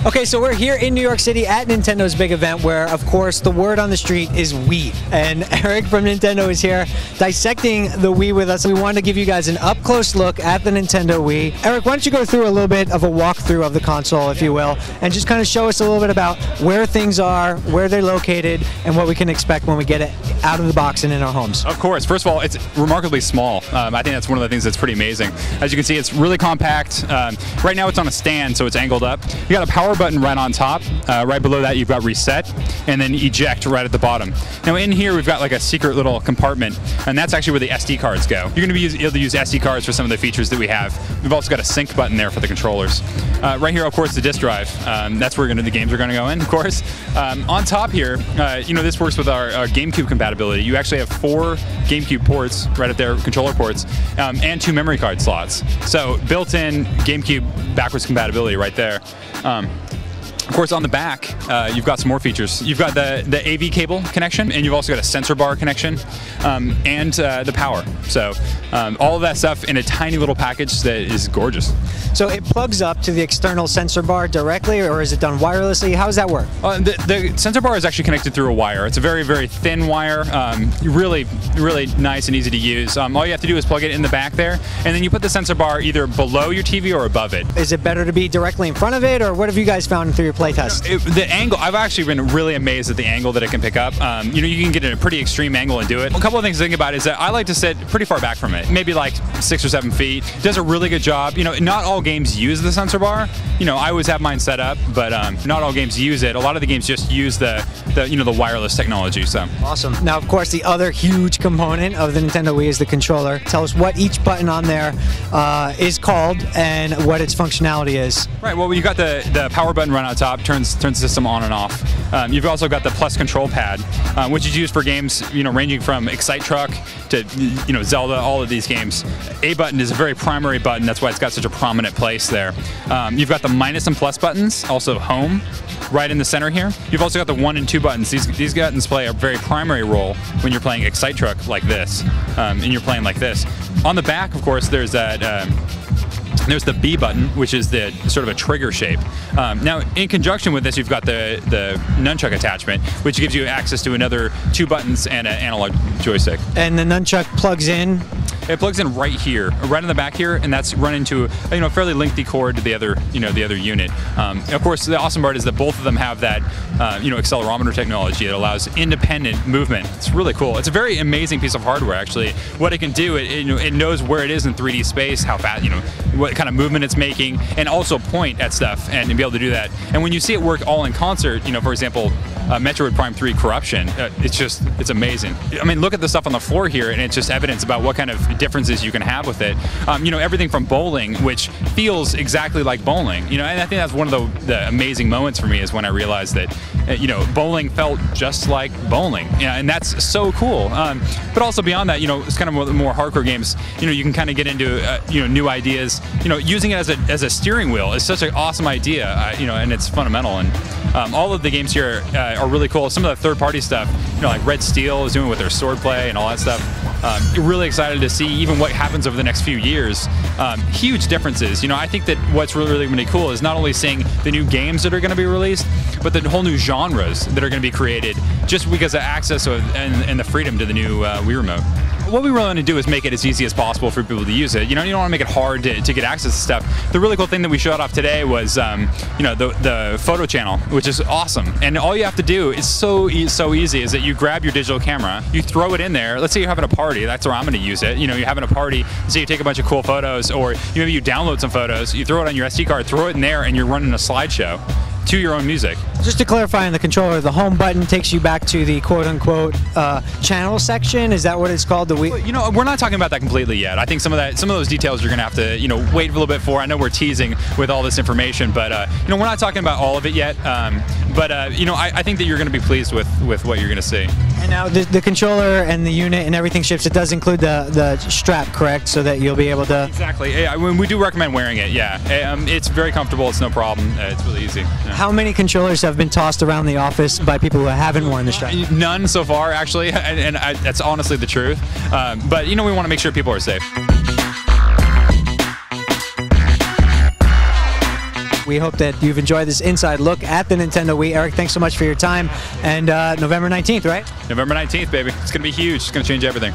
Okay, so we're here in New York City at Nintendo's big event where, of course, the word on the street is Wii. And Eric from Nintendo is here dissecting the Wii with us. We wanted to give you guys an up-close look at the Nintendo Wii. Eric, why don't you go through a little bit of a walkthrough of the console, if you will, and just kind of show us a little bit about where things are, where they're located, and what we can expect when we get it out of the box and in our homes. Of course. First of all, it's remarkably small. I think that's one of the things that's pretty amazing. As you can see, it's really compact. Right now it's on a stand, so it's angled up. You got a power button right on top. Right below that, you've got reset, and then eject right at the bottom. Now in here, we've got like a secret little compartment, and that's actually where the SD cards go. You're going to be able to use SD cards for some of the features that we have. We've also got a sync button there for the controllers. Right here, of course, the disk drive. That's where the games are going to go in, of course. On top here, this works with our GameCube compatibility. You actually have 4 GameCube ports right at there, controller ports, and 2 memory card slots. So built-in GameCube backwards compatibility right there. Of course, on the back, you've got some more features. You've got the AV cable connection, and you've also got a sensor bar connection, and the power. So all of that stuff in a tiny little package that is gorgeous. So it plugs up to the external sensor bar directly, or is it done wirelessly? How does that work? The sensor bar is actually connected through a wire. It's a very, very thin wire, really nice and easy to use. All you have to do is plug it in the back there, and then you put the sensor bar either below your TV or above it. Is it better to be directly in front of it, or what have you guys found through your playtest? The angle, I've actually been really amazed at the angle that it can pick up. You can get in a pretty extreme angle and do it. A couple of things to think about is that I like to sit pretty far back from it, maybe like 6 or 7 feet. It does a really good job. Not all games use the sensor bar. I always have mine set up, but not all games use it. A lot of the games just use the wireless technology. So awesome. Now, of course, the other huge component of the Nintendo Wii is the controller. Tell us what each button on there is called and what its functionality is. Right. Well, you've got the power button right on top, turns the system on and off. You've also got the plus control pad, which is used for games ranging from Excite Truck to Zelda, all of these games. A button is a very primary button. That's why it's got such a prominent place there. You've got the minus and plus buttons, also home, right in the center here. You've also got the 1 and 2 buttons. These buttons play a very primary role when you're playing Excite Truck like this, and you're playing like this. On the back, of course, there's that. There's the B button, which is the sort of a trigger shape. Now, in conjunction with this, you've got the nunchuck attachment, which gives you access to another 2 buttons and an analog joystick. And the nunchuck plugs in? It plugs in right here, right in the back here, and that's run into a fairly lengthy cord to the other unit. Of course, the awesome part is that both of them have that accelerometer technology that allows independent movement. It's really cool. It's a very amazing piece of hardware, actually. What it can do, it knows where it is in 3D space, how fast, what kind of movement it's making, and also point at stuff and be able to do that. And when you see it work all in concert, for example, Metroid Prime 3 Corruption, it's amazing. I mean, look at the stuff on the floor here, and it's just evidence about what kind of differences you can have with it. Everything from bowling, which feels exactly like bowling. And I think that's one of the amazing moments for me is when I realized that, bowling felt just like bowling. And that's so cool. But also beyond that, it's kind of more hardcore games. You can kind of get into new ideas. Using it as a steering wheel is such an awesome idea. And it's fundamental. And all of the games here are really cool. Some of the third-party stuff, like Red Steel is doing with their swordplay and all that stuff. Really excited to see even what happens over the next few years. Huge differences. I think that what's really cool is not only seeing the new games that are going to be released, but the whole new genres that are going to be created just because of access and the freedom to the new Wii Remote. What we really want to do is make it as easy as possible for people to use it. You don't want to make it hard to get access to stuff. The really cool thing that we showed off today was, the photo channel, which is awesome. And all you have to do is so easy is that you grab your digital camera, you throw it in there. Let's say you're having a party. That's where I'm going to use it. You're having a party. Say you take a bunch of cool photos, or maybe you download some photos. You throw it on your SD card, throw it in there, and you're running a slideshow to your own music. Just to clarify on the controller, the home button takes you back to the quote-unquote channel section. Is that what it's called? The Wii? We're not talking about that completely yet. I think some of those details you're going to have to wait a little bit for. I know we're teasing with all this information, but we're not talking about all of it yet. I think that you're going to be pleased with what you're going to see. And now the controller and the unit and everything ships. It does include the strap, correct? So that you'll be able to. Exactly. Yeah, we do recommend wearing it. Yeah, it's very comfortable. It's no problem. It's really easy. Yeah. How many controllers have been tossed around the office by people who haven't worn the strap? None so far, actually, and that's honestly the truth. But we want to make sure people are safe. We hope that you've enjoyed this inside look at the Nintendo Wii. Eric, thanks so much for your time. And November 19th, right? November 19th, baby. It's going to be huge. It's going to change everything.